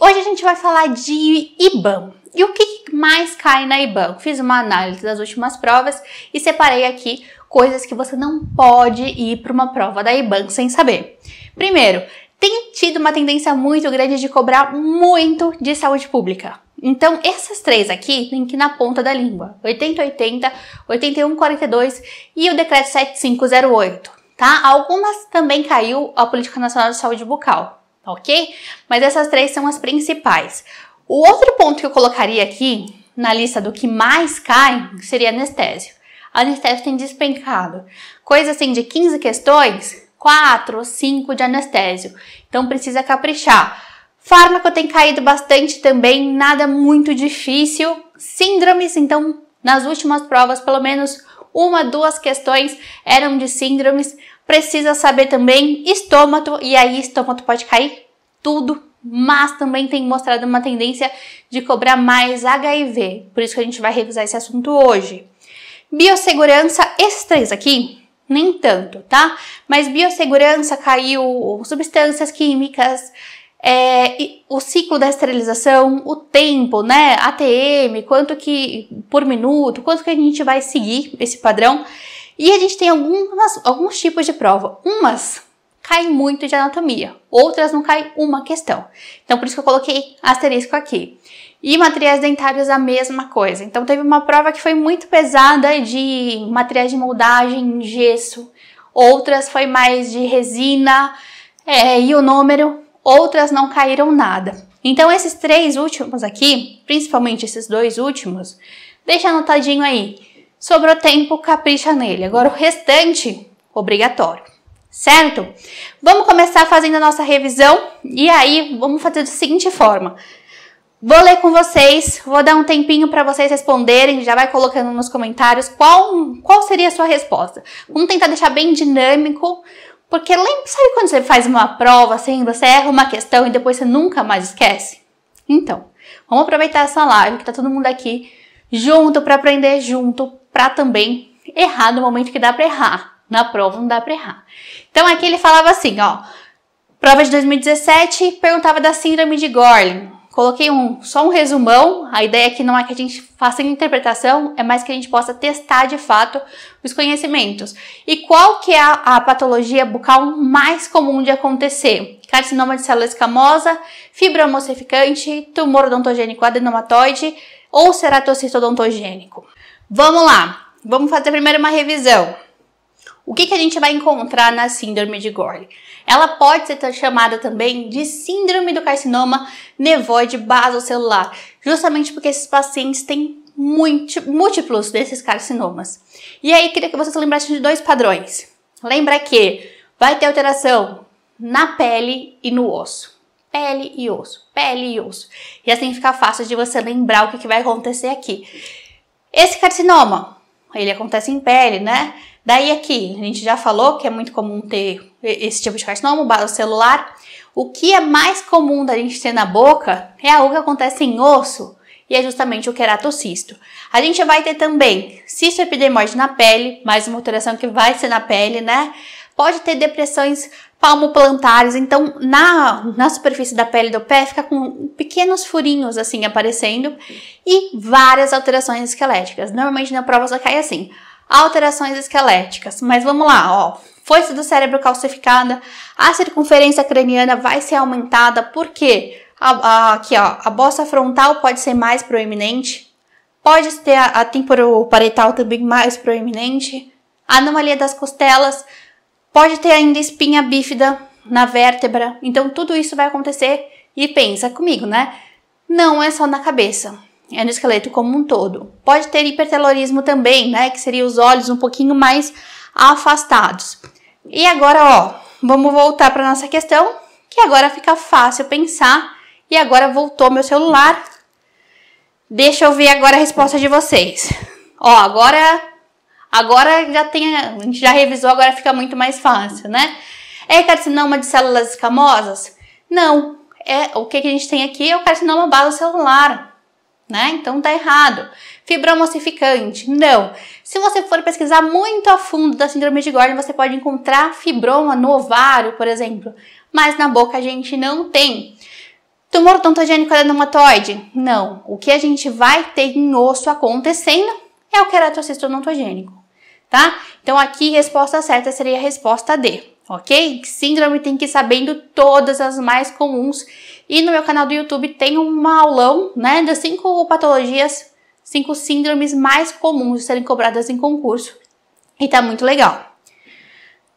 Hoje a gente vai falar de IBAN. E o que mais cai na IBAN? Fiz uma análise das últimas provas e separei aqui coisas que você não pode ir para uma prova da IBAN sem saber. Primeiro, tem tido uma tendência muito grande de cobrar muito de saúde pública. Então, essas três aqui tem que ir na ponta da língua. 8080, 8142 e o decreto 7508, tá? Algumas também caiu a Política Nacional de Saúde Bucal, ok? Mas essas três são as principais. O outro ponto que eu colocaria aqui na lista do que mais cai seria anestésio. A anestésio tem despencado. Coisa assim de 15 questões, 4 ou 5 de anestésio. Então precisa caprichar. Fármaco tem caído bastante também, nada muito difícil. Síndromes, então nas últimas provas pelo menos 1, 2 questões eram de síndromes. Precisa saber também estômago, e aí estômago pode cair tudo. Mas também tem mostrado uma tendência de cobrar mais HIV. Por isso que a gente vai revisar esse assunto hoje. Biossegurança, esses três aqui, nem tanto, tá? Mas biossegurança caiu, substâncias químicas, o ciclo da esterilização, o tempo, né? ATM, quanto que por minuto, quanto que a gente vai seguir esse padrão. E a gente tem alguns tipos de prova. Umas cai muito de anatomia, outras não cai uma questão. Então, por isso que eu coloquei asterisco aqui. E materiais dentários a mesma coisa. Então, teve uma prova que foi muito pesada de materiais de moldagem, gesso. Outras foi mais de resina, ionômero. Outras não caíram nada. Então, esses três últimos aqui, principalmente esses dois últimos, deixa anotadinho aí. Sobrou tempo, capricha nele. Agora, o restante, obrigatório. Certo? Vamos começar fazendo a nossa revisão e aí vamos fazer da seguinte forma. Vou ler com vocês, vou dar um tempinho para vocês responderem, já vai colocando nos comentários qual seria a sua resposta. Vamos tentar deixar bem dinâmico, porque sabe quando você faz uma prova assim, você erra uma questão e depois você nunca mais esquece? Então, vamos aproveitar essa live que tá todo mundo aqui junto para aprender junto, para também errar no momento que dá para errar. Na prova não dá para errar. Então aqui ele falava assim, ó, prova de 2017, perguntava da síndrome de Gorlin. Coloquei só um resumão, a ideia aqui não é que a gente faça interpretação, é mais que a gente possa testar de fato os conhecimentos. E qual que é a patologia bucal mais comum de acontecer? Carcinoma de célula escamosa, fibroma ossificante, tumor odontogênico adenomatoide ou ceratocito odontogênico. Vamos lá, vamos fazer primeiro uma revisão. O que a gente vai encontrar na síndrome de Gorlin? Ela pode ser chamada também de síndrome do carcinoma nevoide basocelular, justamente porque esses pacientes têm múltiplos desses carcinomas. E aí, queria que vocês lembrassem de dois padrões. Lembra que vai ter alteração na pele e no osso. Pele e osso, pele e osso. E assim fica fácil de você lembrar o que vai acontecer aqui. Esse carcinoma, ele acontece em pele, né? Daí aqui, a gente já falou que é muito comum ter esse tipo de carcinoma, basocelular. O que é mais comum da gente ter na boca é algo que acontece em osso e é justamente o queratocisto. A gente vai ter também cisto epidermoide na pele, mais uma alteração que vai ser na pele, né? Pode ter depressões palmoplantares, então na superfície da pele do pé fica com pequenos furinhos assim aparecendo e várias alterações esqueléticas. Normalmente na prova só cai assim. Alterações esqueléticas, mas vamos lá, ó, foice do cérebro calcificada, a circunferência craniana vai ser aumentada, porque aqui, ó, a bossa frontal pode ser mais proeminente, pode ter a temporoparietal também mais proeminente, a anomalia das costelas, pode ter ainda espinha bífida na vértebra, então tudo isso vai acontecer e pensa comigo, né? Não é só na cabeça. É no esqueleto como um todo. Pode ter hipertelorismo também, né? Que seria os olhos um pouquinho mais afastados. E agora, ó, vamos voltar para nossa questão, que agora fica fácil pensar. E agora voltou meu celular. Deixa eu ver agora a resposta de vocês. Ó, agora já a gente já revisou, agora fica muito mais fácil, né? É carcinoma de células escamosas? Não. O que a gente tem aqui é o carcinoma basocelular. Né? Então tá errado. Fibroma ossificante? Não. Se você for pesquisar muito a fundo da síndrome de Gorlin, você pode encontrar fibroma no ovário, por exemplo. Mas na boca a gente não tem. Tumor odontogênico adenomatoide? Não. O que a gente vai ter em osso acontecendo é o queratocisto odontogênico, tá? Então aqui, resposta certa seria a resposta D, ok? Síndrome tem que ir sabendo todas as mais comuns. E no meu canal do YouTube tem um aulão, né, das 5 patologias, 5 síndromes mais comuns de serem cobradas em concurso. E tá muito legal.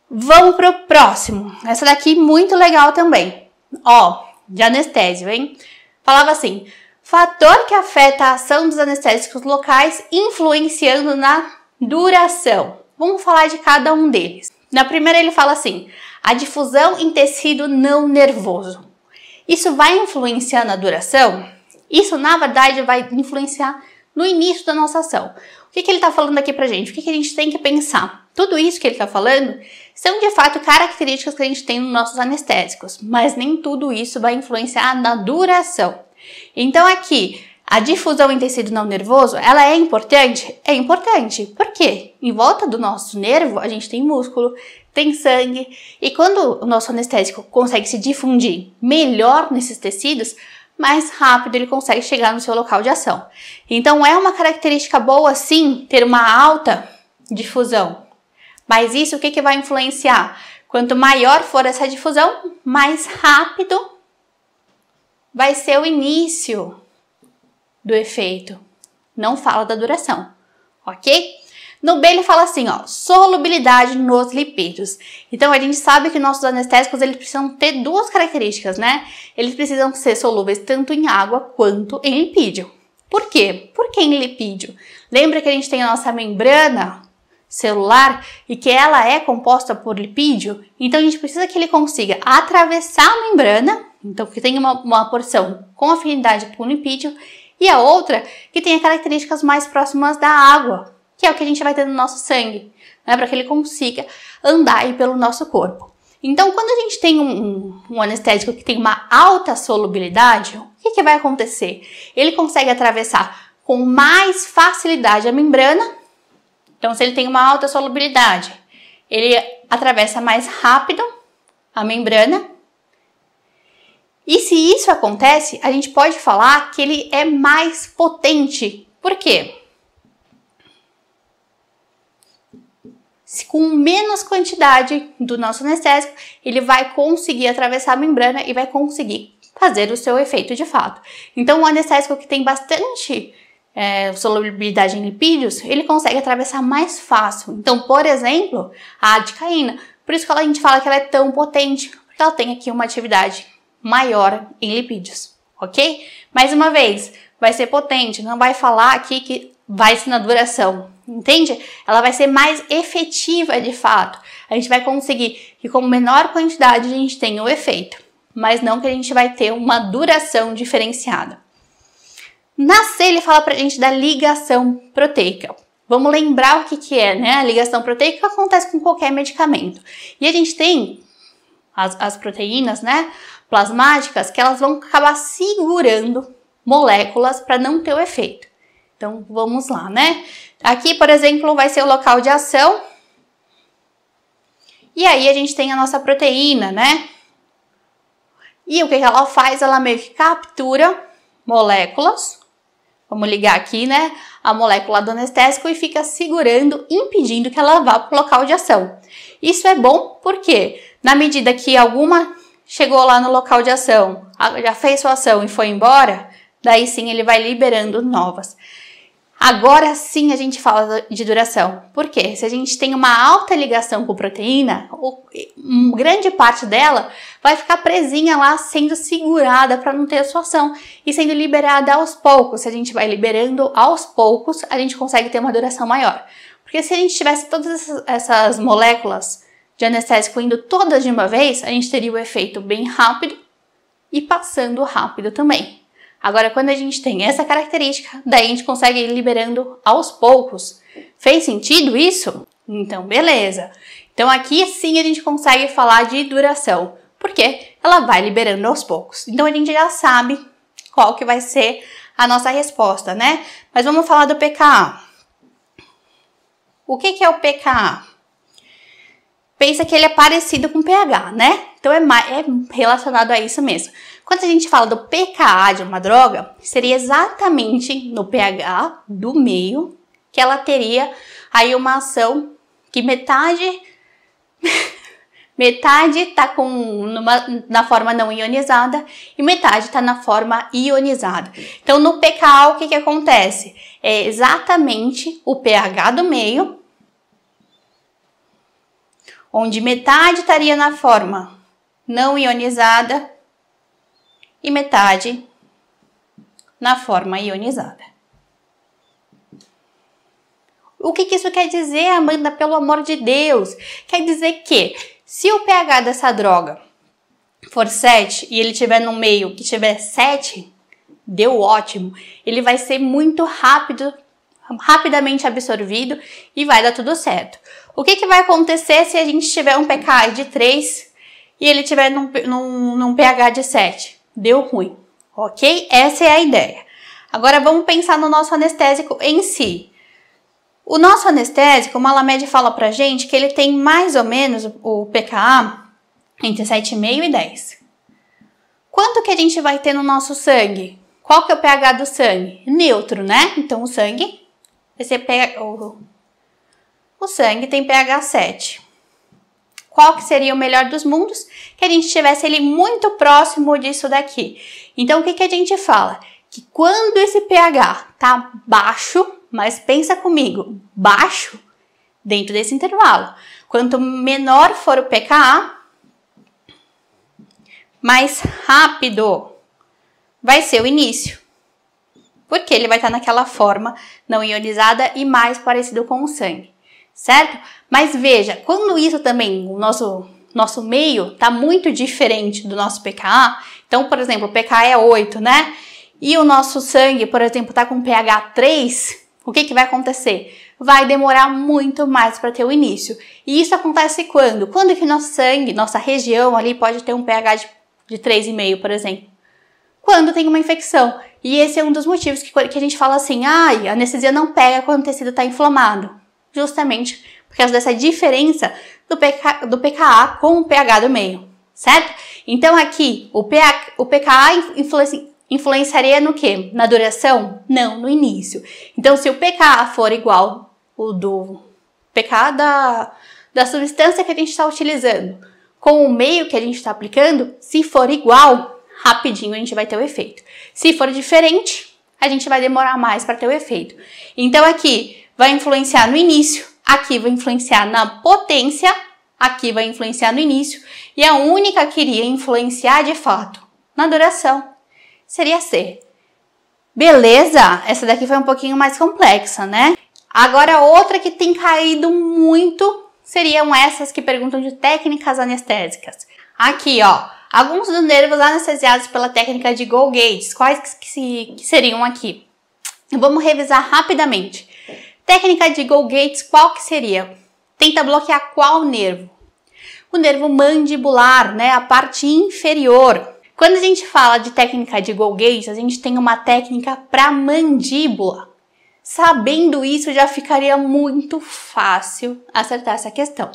Vamos pro próximo. Essa daqui muito legal também. Ó, de anestésio, hein? Falava assim: fator que afeta a ação dos anestésicos locais influenciando na duração. Vamos falar de cada um deles. Na primeira ele fala assim: a difusão em tecido não nervoso. Isso vai influenciar na duração? Isso, na verdade, vai influenciar no início da nossa ação. O que ele está falando aqui pra gente? O que a gente tem que pensar? Tudo isso que ele está falando são, de fato, características que a gente tem nos nossos anestésicos, mas nem tudo isso vai influenciar na duração. Então, aqui, a difusão em tecido não nervoso, ela é importante? É importante. Por quê? Em volta do nosso nervo, a gente tem músculo, tem sangue, e quando o nosso anestésico consegue se difundir melhor nesses tecidos, mais rápido ele consegue chegar no seu local de ação. Então, é uma característica boa, sim, ter uma alta difusão. Mas isso o que vai influenciar? Quanto maior for essa difusão, mais rápido vai ser o início do efeito. Não fala da duração, ok? No B ele fala assim, ó, solubilidade nos lipídios. Então a gente sabe que nossos anestésicos eles precisam ter duas características, né? Eles precisam ser solúveis tanto em água quanto em lipídio. Por quê? Por que em lipídio? Lembra que a gente tem a nossa membrana celular e que ela é composta por lipídio? Então a gente precisa que ele consiga atravessar a membrana, então que tenha uma porção com afinidade com lipídio, e a outra que tenha características mais próximas da água, que é o que a gente vai ter no nosso sangue, né, para que ele consiga andar aí pelo nosso corpo. Então, quando a gente tem um anestésico que tem uma alta solubilidade, o que vai acontecer? Ele consegue atravessar com mais facilidade a membrana. Então, se ele tem uma alta solubilidade, ele atravessa mais rápido a membrana. E se isso acontece, a gente pode falar que ele é mais potente. Por quê? Com menos quantidade do nosso anestésico, ele vai conseguir atravessar a membrana e vai conseguir fazer o seu efeito de fato. Então, um anestésico que tem bastante solubilidade em lipídios, ele consegue atravessar mais fácil. Então, por exemplo, a adicaína. Por isso que a gente fala que ela é tão potente, porque ela tem aqui uma atividade maior em lipídios, ok? Mais uma vez, vai ser potente, não vai falar aqui que vai ser na duração, entende? Ela vai ser mais efetiva de fato. A gente vai conseguir que com menor quantidade a gente tenha o efeito, mas não que a gente vai ter uma duração diferenciada. Na C ele fala pra gente da ligação proteica. Vamos lembrar o que é, né? A ligação proteica acontece com qualquer medicamento. E a gente tem as proteínas, né, plasmáticas, que elas vão acabar segurando moléculas para não ter o efeito. Então, vamos lá, né? Aqui, por exemplo, vai ser o local de ação. E aí, a gente tem a nossa proteína, né? E o que ela faz? Ela meio que captura moléculas. Vamos ligar aqui, né? A molécula do anestésico e fica segurando, impedindo que ela vá para o local de ação. Isso é bom porque, na medida que alguma chegou lá no local de ação, já fez sua ação e foi embora, daí sim ele vai liberando novas. Agora sim a gente fala de duração. Por quê? Se a gente tem uma alta ligação com proteína, grande parte dela vai ficar presinha lá, sendo segurada para não ter a sua ação e sendo liberada aos poucos. Se a gente vai liberando aos poucos, a gente consegue ter uma duração maior. Porque se a gente tivesse todas essas moléculas de anestésico indo todas de uma vez, a gente teria o efeito bem rápido e passando rápido também. Agora, quando a gente tem essa característica, daí a gente consegue ir liberando aos poucos. Fez sentido isso? Então, beleza. Então, aqui sim a gente consegue falar de duração, porque ela vai liberando aos poucos. Então, a gente já sabe qual que vai ser a nossa resposta, né? Mas vamos falar do pKa. O que é o pKa? Pensa que ele é parecido com pH, né? Então é relacionado a isso mesmo. Quando a gente fala do pKa de uma droga, seria exatamente no pH do meio que ela teria aí uma ação que metade está na forma não ionizada e metade está na forma ionizada. Então, no pKa, o que acontece? É exatamente o pH do meio, onde metade estaria na forma não ionizada e metade na forma ionizada. O que isso quer dizer, Amanda, pelo amor de Deus? Quer dizer que se o pH dessa droga for 7 e ele estiver no meio que tiver 7, deu ótimo. Ele vai ser muito rapidamente absorvido e vai dar tudo certo. O que vai acontecer se a gente tiver um pKa de 3 e ele estiver num pH de 7? Deu ruim, ok? Essa é a ideia. Agora vamos pensar no nosso anestésico em si. O nosso anestésico, o Malamed fala pra gente que ele tem mais ou menos o pKa entre 7,5 e 10. Quanto que a gente vai ter no nosso sangue? Qual que é o pH do sangue? Neutro, né? Então o sangue, o sangue tem pH 7. Qual que seria o melhor dos mundos? Que a gente tivesse ele muito próximo disso daqui. Então o que a gente fala? Que quando esse pH tá baixo, mas pensa comigo, baixo dentro desse intervalo. Quanto menor for o pKa, mais rápido vai ser o início. Porque ele vai estar naquela forma não ionizada e mais parecido com o sangue, certo? Mas veja, quando isso também, o nosso meio está muito diferente do nosso pKa, então, por exemplo, o pKa é 8, né? E o nosso sangue, por exemplo, está com pH 3, o que vai acontecer? Vai demorar muito mais para ter o início. E isso acontece quando? Quando que nosso sangue, nossa região ali pode ter um pH de 3,5, por exemplo? Quando tem uma infecção. E esse é um dos motivos que a gente fala assim, a anestesia não pega quando o tecido está inflamado. Justamente por causa dessa diferença do pKa com o pH do meio, certo? Então aqui, o pKa influenciaria no quê? Na duração? Não, no início. Então, se o pKa for igual o do pKa da substância que a gente está utilizando com o meio que a gente está aplicando, se for igual, rapidinho a gente vai ter o efeito. Se for diferente, a gente vai demorar mais para ter o efeito. Então, aqui vai influenciar no início, aqui vai influenciar na potência, aqui vai influenciar no início, e a única que iria influenciar de fato na duração seria C. Beleza? Essa daqui foi um pouquinho mais complexa, né? Agora, outra que tem caído muito seriam essas que perguntam de técnicas anestésicas. Aqui, ó, alguns dos nervos anestesiados pela técnica de Golgi. Quais que seriam aqui? Vamos revisar rapidamente. Técnica de Golgi, qual que seria? Tenta bloquear qual nervo? O nervo mandibular, né? A parte inferior. Quando a gente fala de técnica de Golgi, a gente tem uma técnica para mandíbula. Sabendo isso, já ficaria muito fácil acertar essa questão.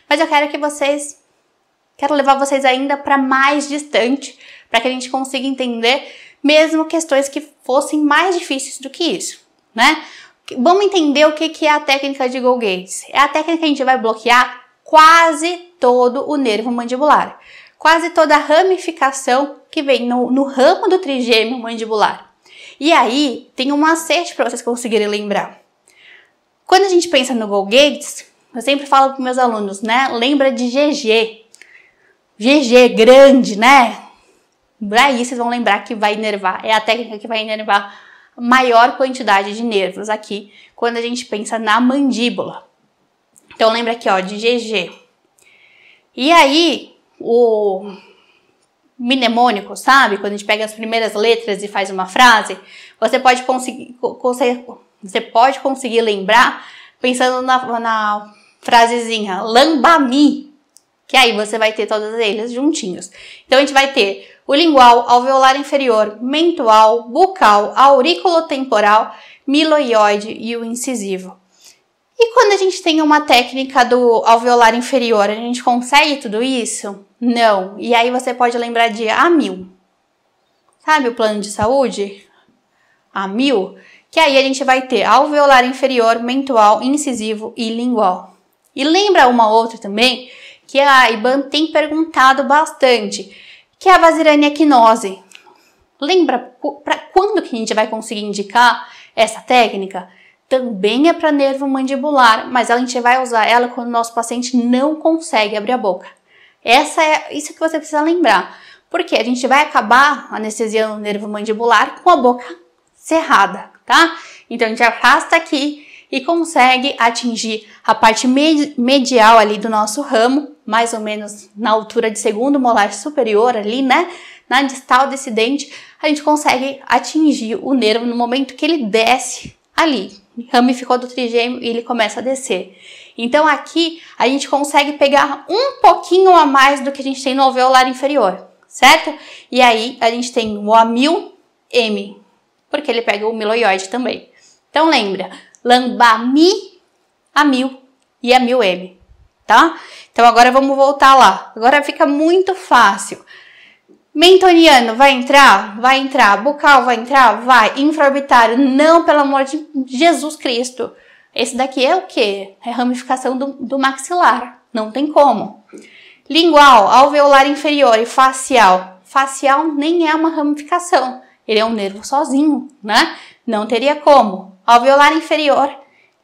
Mas eu quero levar vocês ainda para mais distante, para que a gente consiga entender mesmo questões que fossem mais difíceis do que isso, né? Vamos entender o que é a técnica de Golgi. É a técnica que a gente vai bloquear quase todo o nervo mandibular. Quase toda a ramificação que vem no ramo do trigêmeo mandibular. E aí, tem um macete para vocês conseguirem lembrar. Quando a gente pensa no Golgi, eu sempre falo para meus alunos, né? Lembra de GG. GG, grande, né? Aí vocês vão lembrar que vai inervar. É a técnica que vai inervar a maior quantidade de nervos aqui, quando a gente pensa na mandíbula. Então, lembra aqui, ó, de GG. E aí, o mnemônico, sabe? Quando a gente pega as primeiras letras e faz uma frase, você pode conseguir lembrar pensando na frasezinha lambami, que aí você vai ter todas eles juntinhos. Então a gente vai ter o lingual, alveolar inferior, mentual, bucal, auriculotemporal, miloioide e o incisivo. E quando a gente tem uma técnica do alveolar inferior, a gente consegue tudo isso? Não. E aí você pode lembrar de A1000. Sabe o plano de saúde? A1000. Que aí a gente vai ter alveolar inferior, mental, incisivo e lingual. E lembra uma outra também, que a IBAN tem perguntado bastante, que é a vasirânia equinose. Lembra para quando que a gente vai conseguir indicar essa técnica? Também é para nervo mandibular, mas a gente vai usar ela quando o nosso paciente não consegue abrir a boca. Isso que você precisa lembrar, porque a gente vai acabar anestesiando o nervo mandibular com a boca cerrada, tá? Então a gente afasta aqui e consegue atingir a parte medial ali do nosso ramo, mais ou menos na altura de segundo molar superior ali, né? Na distal desse dente, a gente consegue atingir o nervo no momento que ele desce ali. Ramificou do trigêmeo e ele começa a descer. Então aqui a gente consegue pegar um pouquinho a mais do que a gente tem no alveolar inferior, certo? E aí a gente tem o A1000M, porque ele pega o miloioide também. Então lembra, lambami, A1000 e A1000M, tá? Então agora vamos voltar lá. Agora fica muito fácil. Mentoniano vai entrar? Vai entrar. Bucal vai entrar? Vai. Infraorbitário? Não, pelo amor de Jesus Cristo. Esse daqui é o quê? É ramificação do maxilar. Não tem como. Lingual, alveolar inferior e facial. Facial nem é uma ramificação. Ele é um nervo sozinho, né? Não teria como. Alveolar inferior,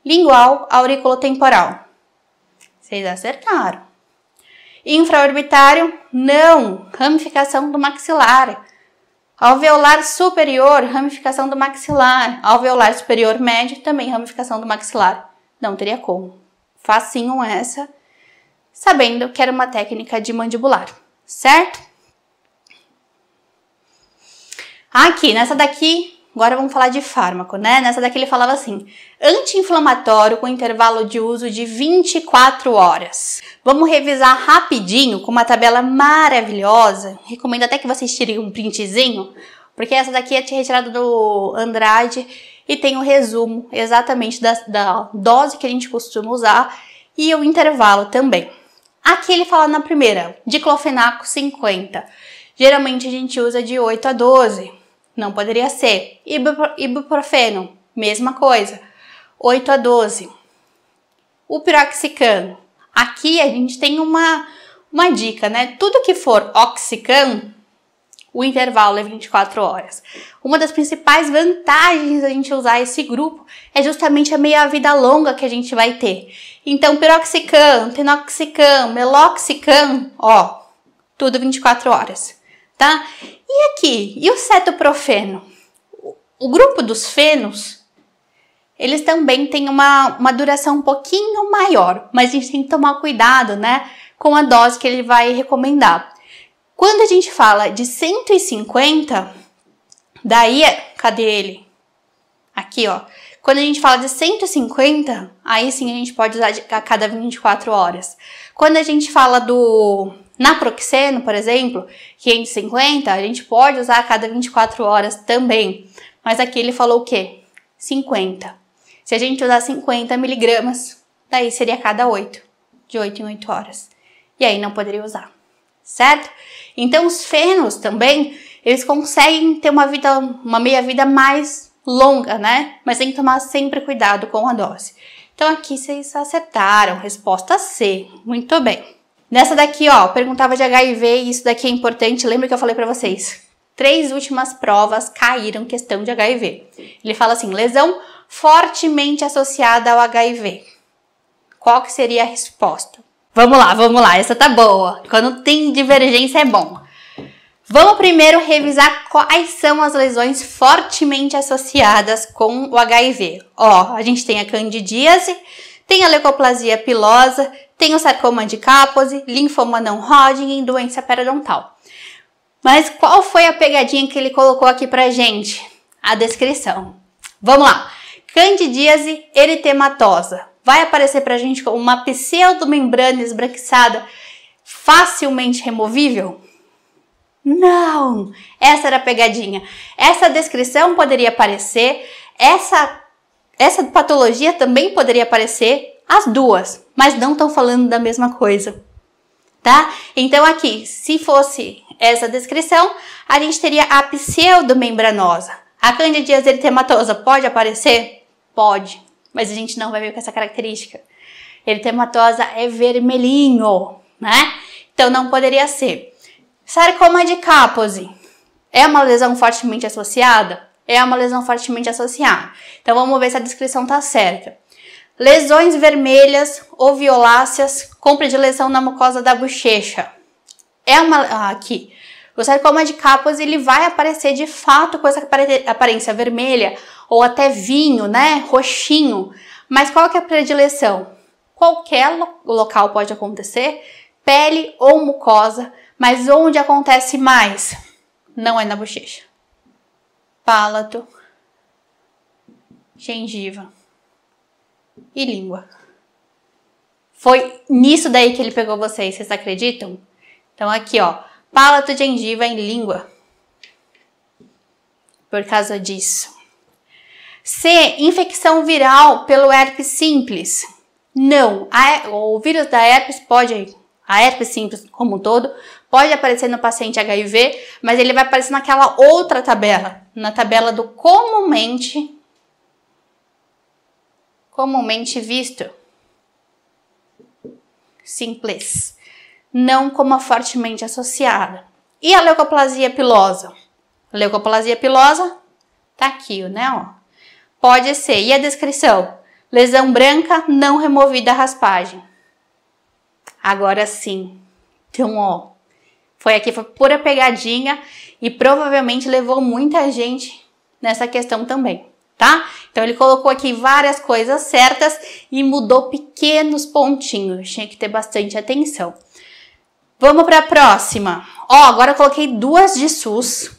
lingual, auriculotemporal. Vocês acertaram. Infraorbitário, não, ramificação do maxilar. Alveolar superior, ramificação do maxilar. Alveolar superior médio, também ramificação do maxilar. Não teria como. Facinho essa, sabendo que era uma técnica de mandibular, certo? Aqui, nessa daqui, agora vamos falar de fármaco, né? Nessa daqui ele falava assim, anti-inflamatório com intervalo de uso de 24 horas. Vamos revisar rapidinho com uma tabela maravilhosa. Recomendo até que vocês tirem um printzinho, porque essa daqui é retirada do Andrade e tem o resumo exatamente da dose que a gente costuma usar e o intervalo também. Aqui ele fala na primeira, diclofenaco 50. Geralmente a gente usa de 8 a 12. Não poderia ser. Ibuprofeno, mesma coisa. 8 a 12. O piroxicam. Aqui a gente tem uma dica, né? Tudo que for oxicam, o intervalo é 24 horas. Uma das principais vantagens da gente usar esse grupo é justamente a meia-vida longa que a gente vai ter. Então, piroxicam, tenoxicam, meloxicam, ó, tudo 24 horas, tá? E aqui, e o cetoprofeno? O grupo dos fenos, eles também têm uma duração um pouquinho maior, mas a gente tem que tomar cuidado, né, com a dose que ele vai recomendar. Quando a gente fala de 150, daí, cadê ele? Aqui, ó. Quando a gente fala de 150, aí sim a gente pode usar a cada 24 horas. Quando a gente fala do naproxeno, por exemplo, 550, a gente pode usar a cada 24 horas também. Mas aqui ele falou o quê? 50. Se a gente usar 50 miligramas, daí seria a cada 8, de 8 em 8 horas. E aí não poderia usar, certo? Então os fenos também, eles conseguem ter uma meia-vida mais longa, né? Mas tem que tomar sempre cuidado com a dose. Então aqui vocês acertaram, resposta C, muito bem. Nessa daqui, ó, perguntava de HIV e isso daqui é importante, lembra que eu falei pra vocês? 3 últimas provas caíram questão de HIV. Ele fala assim, lesão fortemente associada ao HIV. Qual que seria a resposta? Vamos lá, essa tá boa. Quando tem divergência é bom. Vamos primeiro revisar quais são as lesões fortemente associadas com o HIV. Ó, a gente tem a candidíase, tem a leucoplasia pilosa, tem o sarcoma de Kaposi, linfoma não Hodgkin e doença periodontal. Mas qual foi a pegadinha que ele colocou aqui pra gente? A descrição. Vamos lá. Candidíase eritematosa. Vai aparecer pra gente como uma pseudomembrana esbranquiçada facilmente removível? Não! Essa era a pegadinha. Essa descrição poderia aparecer, essa patologia também poderia aparecer as duas, mas não estão falando da mesma coisa, tá? Então aqui, se fosse essa descrição, a gente teria a pseudomembranosa. A candidíase eritematosa pode aparecer? Pode, mas a gente não vai ver com essa característica. Eritematosa é vermelhinho, né? Então não poderia ser. Sarcoma de Kaposi é uma lesão fortemente associada? É uma lesão fortemente associada. Então vamos ver se a descrição está certa. Lesões vermelhas ou violáceas com predileção na mucosa da bochecha. Aqui. O sarcoma de Kaposi, ele vai aparecer de fato com essa aparência vermelha ou até vinho, né? Roxinho. Mas qual que é a predileção? Qualquer local pode acontecer, pele ou mucosa, mas onde acontece mais? Não é na bochecha. Palato, gengiva e língua. Foi nisso daí que ele pegou vocês acreditam? Então aqui, ó, palato, gengiva e língua. Por causa disso. C, infecção viral pelo herpes simples. Não, o vírus da herpes a herpes simples como um todo, pode aparecer no paciente HIV, mas ele vai aparecer naquela outra tabela, na tabela do comumente visto. Simples. Não como a fortemente associada. E a leucoplasia pilosa? A leucoplasia pilosa tá aqui, né? Ó. Pode ser. E a descrição? Lesão branca não removida a raspagem. Agora sim. Então, ó. Foi pura pegadinha e provavelmente levou muita gente nessa questão também, tá? Então, ele colocou aqui várias coisas certas e mudou pequenos pontinhos. Tinha que ter bastante atenção. Vamos para a próxima. Ó, agora eu coloquei duas de SUS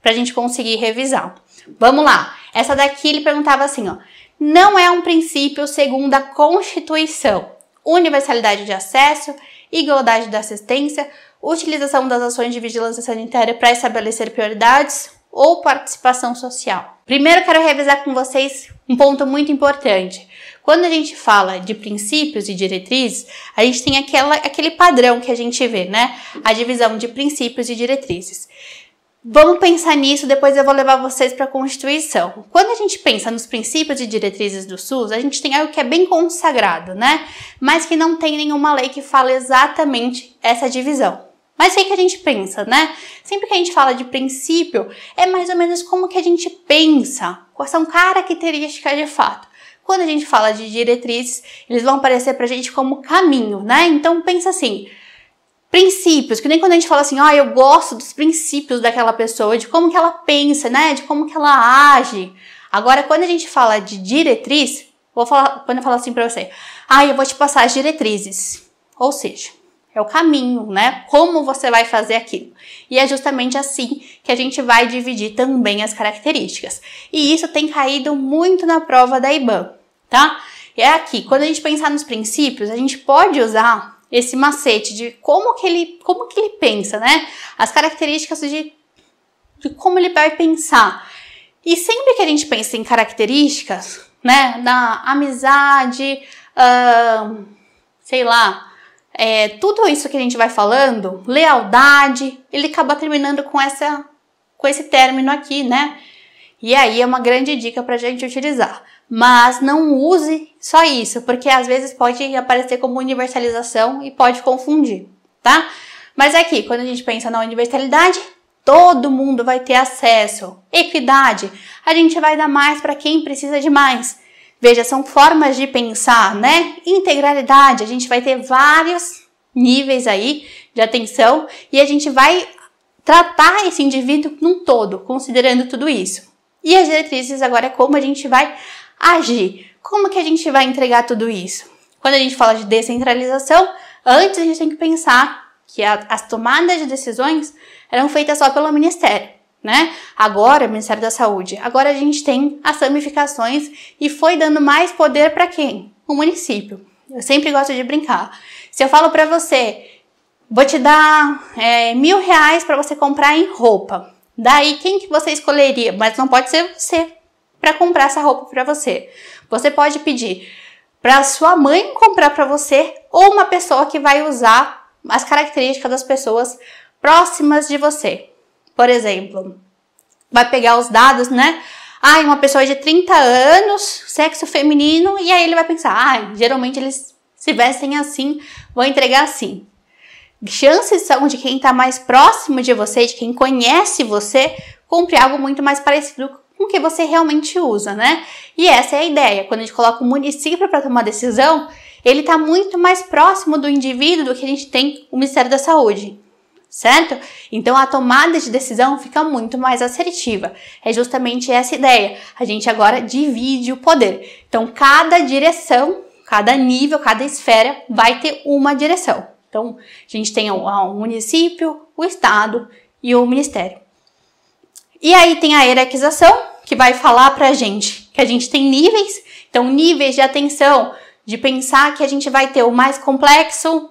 pra gente conseguir revisar. Vamos lá. Essa daqui ele perguntava assim, ó. Não é um princípio segundo a Constituição. Universalidade de acesso, igualdade da assistência, utilização das ações de vigilância sanitária para estabelecer prioridades ou participação social. Primeiro quero revisar com vocês um ponto muito importante. Quando a gente fala de princípios e diretrizes, a gente tem aquele padrão que a gente vê, né? A divisão de princípios e diretrizes. Vamos pensar nisso, depois eu vou levar vocês para a Constituição. Quando a gente pensa nos princípios e diretrizes do SUS, a gente tem algo que é bem consagrado, né? Mas que não tem nenhuma lei que fala exatamente essa divisão. Mas o que a gente pensa, né? Sempre que a gente fala de princípio, é mais ou menos como que a gente pensa, quais são características de fato. Quando a gente fala de diretrizes, eles vão aparecer pra gente como caminho, né? Então pensa assim, princípios, que nem quando a gente fala assim, eu gosto dos princípios daquela pessoa, de como que ela pensa, né? De como que ela age. Agora, quando a gente fala de diretriz, quando eu falo assim pra você, eu vou te passar as diretrizes. Ou seja, é o caminho, né? Como você vai fazer aquilo. E é justamente assim que a gente vai dividir também as características. E isso tem caído muito na prova da IBAN, tá? E é aqui, quando a gente pensar nos princípios, a gente pode usar esse macete de como que ele pensa, né? As características de como ele vai pensar. E sempre que a gente pensa em características, né? Da amizade, sei lá, tudo isso que a gente vai falando, lealdade, ele acaba terminando com esse término aqui, né? E aí é uma grande dica pra gente utilizar. Mas não use só isso, porque às vezes pode aparecer como universalização e pode confundir, tá? Mas aqui, quando a gente pensa na universalidade, todo mundo vai ter acesso. Equidade, a gente vai dar mais para quem precisa de mais. Veja, são formas de pensar, né? Integralidade, a gente vai ter vários níveis aí de atenção e a gente vai tratar esse indivíduo num todo, considerando tudo isso. E as diretrizes agora é como a gente vai agir. Como que a gente vai entregar tudo isso? Quando a gente fala de descentralização, antes a gente tem que pensar que as tomadas de decisões eram feitas só pelo Ministério, né? Agora, Ministério da Saúde. Agora a gente tem as ramificações e foi dando mais poder para quem? O município. Eu sempre gosto de brincar. Se eu falo para você, vou te dar R$1.000 para você comprar em roupa. Daí, quem que você escolheria? Mas não pode ser você. para comprar essa roupa para você. Você pode pedir para sua mãe comprar para você ou uma pessoa que vai usar as características das pessoas próximas de você. Por exemplo, vai pegar os dados, né? Uma pessoa de 30 anos, sexo feminino, e aí ele vai pensar, geralmente eles se vestem assim, vão entregar assim. Chances são de quem está mais próximo de você, de quem conhece você, compre algo muito mais parecido com o que você realmente usa, né? E essa é a ideia. Quando a gente coloca o município para tomar decisão, ele está muito mais próximo do indivíduo do que a gente tem o Ministério da Saúde, certo? Então a tomada de decisão fica muito mais assertiva. É justamente essa ideia. A gente agora divide o poder. Então cada direção, cada nível, cada esfera vai ter uma direção. Então a gente tem o município, o estado e o ministério. E aí tem a hierarquização, que vai falar pra gente que a gente tem níveis. Então níveis de atenção, de pensar que a gente vai ter o mais complexo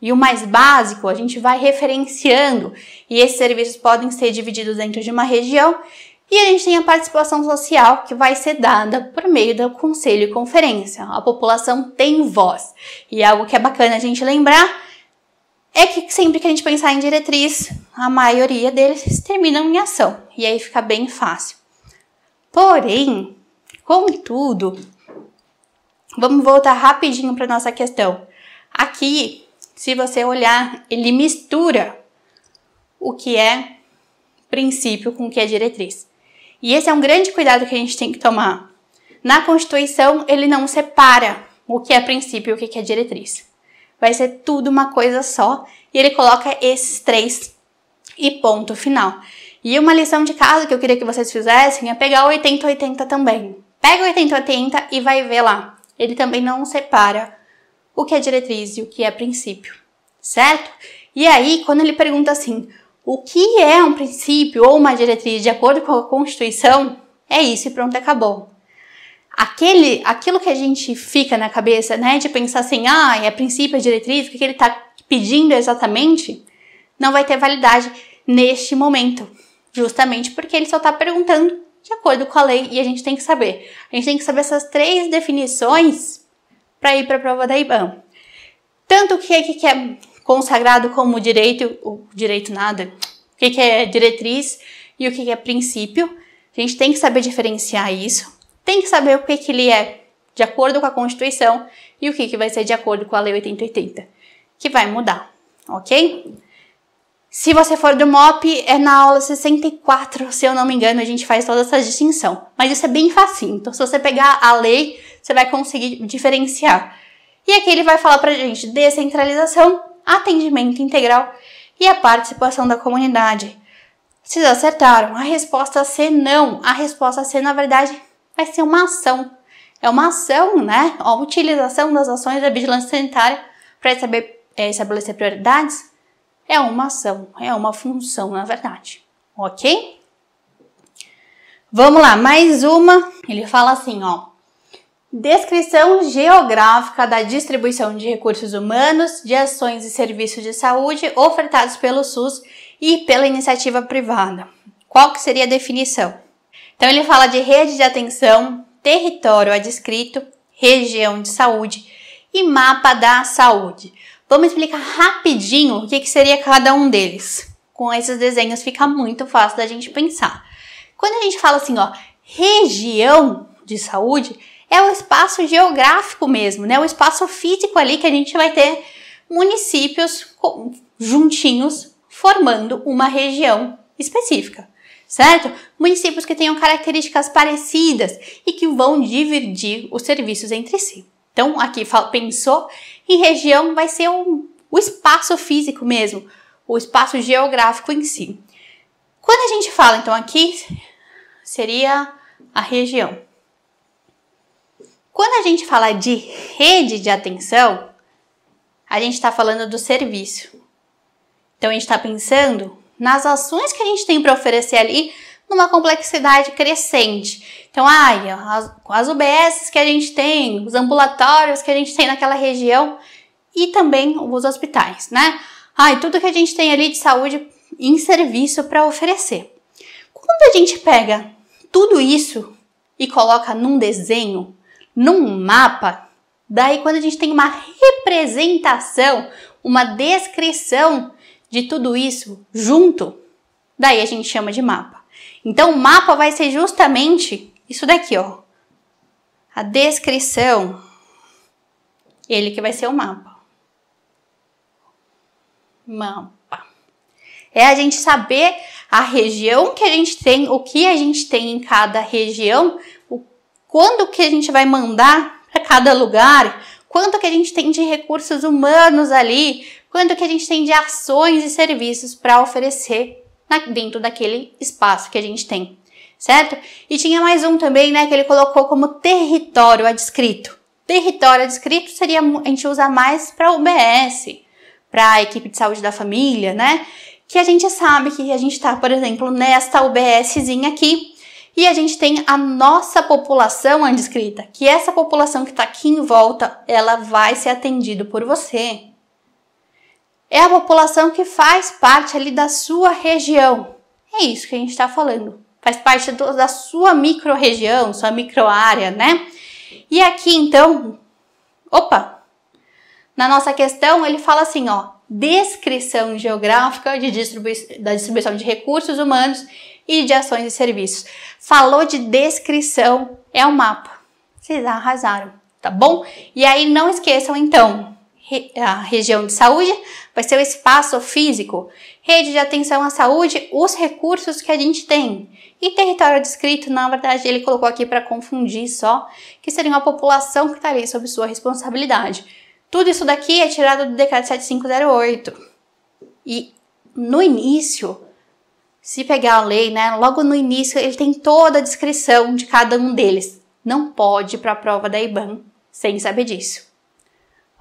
e o mais básico, a gente vai referenciando, e esses serviços podem ser divididos dentro de uma região. E a gente tem a participação social, que vai ser dada por meio do conselho e conferência. A população tem voz. E algo que é bacana a gente lembrar é que sempre que a gente pensar em diretriz, a maioria deles terminam em ação. E aí fica bem fácil. Porém, contudo, vamos voltar rapidinho para nossa questão. Aqui, se você olhar, ele mistura o que é princípio com o que é diretriz. E esse é um grande cuidado que a gente tem que tomar. Na Constituição, ele não separa o que é princípio e o que é diretriz. Vai ser tudo uma coisa só, e ele coloca esses três e ponto final. E uma lição de casa que eu queria que vocês fizessem é pegar o 80-80 também. Pega o 80-80 e vai ver lá. Ele também não separa o que é diretriz e o que é princípio, certo? E aí, quando ele pergunta assim, o que é um princípio ou uma diretriz de acordo com a Constituição, é isso e pronto, acabou. Aquilo que a gente fica na cabeça, né, de pensar assim, é princípio, é diretriz, o que ele está pedindo exatamente, não vai ter validade neste momento, justamente porque ele só está perguntando de acordo com a lei e a gente tem que saber. A gente tem que saber essas três definições para ir para a prova da IBAM. Tanto o que é consagrado como direito, o direito nada, o que é diretriz e o que é princípio. A gente tem que saber diferenciar isso. Tem que saber o que ele é de acordo com a Constituição e o que vai ser de acordo com a Lei 8080, que vai mudar, ok? Se você for do MOP, é na aula 64, se eu não me engano, a gente faz toda essa distinção. Mas isso é bem facinho, então se você pegar a lei, você vai conseguir diferenciar. E aqui ele vai falar pra gente descentralização, atendimento integral e a participação da comunidade. Vocês acertaram, a resposta C não. A resposta C, na verdade, vai ser uma ação. É uma ação, né? A utilização das ações da vigilância sanitária para estabelecer prioridades é uma ação, é uma função, na verdade. Ok? Vamos lá, mais uma. Ele fala assim, descrição geográfica da distribuição de recursos humanos, de ações e serviços de saúde ofertados pelo SUS e pela iniciativa privada. Qual que seria a definição? Então ele fala de rede de atenção, território adscrito, região de saúde e mapa da saúde. Vamos explicar rapidinho o que seria cada um deles. Com esses desenhos fica muito fácil da gente pensar. Quando a gente fala assim, região de saúde, é o espaço geográfico mesmo, né? O espaço físico ali que a gente vai ter municípios juntinhos formando uma região específica, certo? Municípios que tenham características parecidas e que vão dividir os serviços entre si. Então, aqui pensou em região, vai ser o espaço físico mesmo, o espaço geográfico em si. Quando a gente fala, então, aqui, seria a região. Quando a gente fala de rede de atenção, a gente está falando do serviço. Então, a gente está pensando nas ações que a gente tem para oferecer ali numa complexidade crescente. Então, as UBSs que a gente tem, os ambulatórios que a gente tem naquela região e também os hospitais, né? Tudo que a gente tem ali de saúde em serviço para oferecer. Quando a gente pega tudo isso e coloca num desenho, num mapa, daí quando a gente tem uma representação, uma descrição de tudo isso junto, daí a gente chama de mapa. Então o mapa vai ser justamente isso daqui, ó. A descrição, ele que vai ser o mapa. Mapa. É a gente saber a região que a gente tem, o que a gente tem em cada região, quando que a gente vai mandar para cada lugar, quanto que a gente tem de recursos humanos ali, quanto que a gente tem de ações e serviços para oferecer dentro daquele espaço que a gente tem, certo? E tinha mais um também, né, que ele colocou como território adscrito. Território adscrito seria, a gente usa mais para UBS, para a equipe de saúde da família, né? Que a gente sabe que a gente está, por exemplo, nesta UBSzinha aqui, e a gente tem a nossa população adscrita, que essa população que está aqui em volta, ela vai ser atendida por você. É a população que faz parte ali da sua região. É isso que a gente está falando. Faz parte da sua micro-região, sua micro-área, né? E aqui, então, na nossa questão, ele fala assim, ó, descrição geográfica da distribuição de recursos humanos e de ações e serviços. Falou de descrição, é o mapa. Vocês arrasaram, tá bom? E aí não esqueçam então, a região de saúde vai ser o espaço físico, rede de atenção à saúde, os recursos que a gente tem. E território adscrito, na verdade, ele colocou aqui para confundir só, que seria uma população que estaria sob sua responsabilidade. Tudo isso daqui é tirado do Decreto 7508. E no início, se pegar a lei, né, logo no início ele tem toda a descrição de cada um deles. Não pode ir para a prova da IBAM sem saber disso.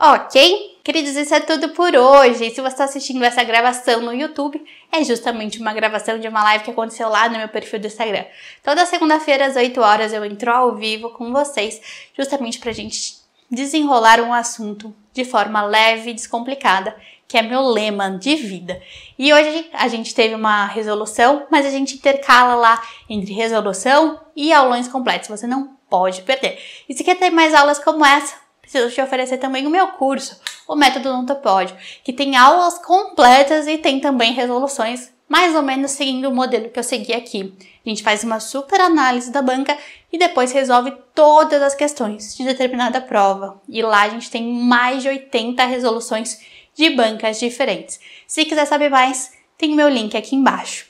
Ok? Queridos, isso é tudo por hoje. Se você está assistindo essa gravação no YouTube, é justamente uma gravação de uma live que aconteceu lá no meu perfil do Instagram. Toda segunda-feira às 8 horas eu entro ao vivo com vocês, justamente para a gente desenrolar um assunto de forma leve e descomplicada, que é meu lema de vida. E hoje a gente teve uma resolução, mas a gente intercala lá entre resolução e aulões completos. Você não pode perder. E se quer ter mais aulas como essa, preciso te oferecer também o meu curso, o Método Ontopódio, que tem aulas completas e tem também resoluções, mais ou menos seguindo o modelo que eu segui aqui. A gente faz uma super análise da banca e depois resolve todas as questões de determinada prova. E lá a gente tem mais de 80 resoluções de bancas diferentes. Se quiser saber mais, tem o meu link aqui embaixo.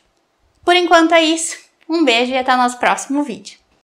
Por enquanto é isso. Um beijo e até o nosso próximo vídeo.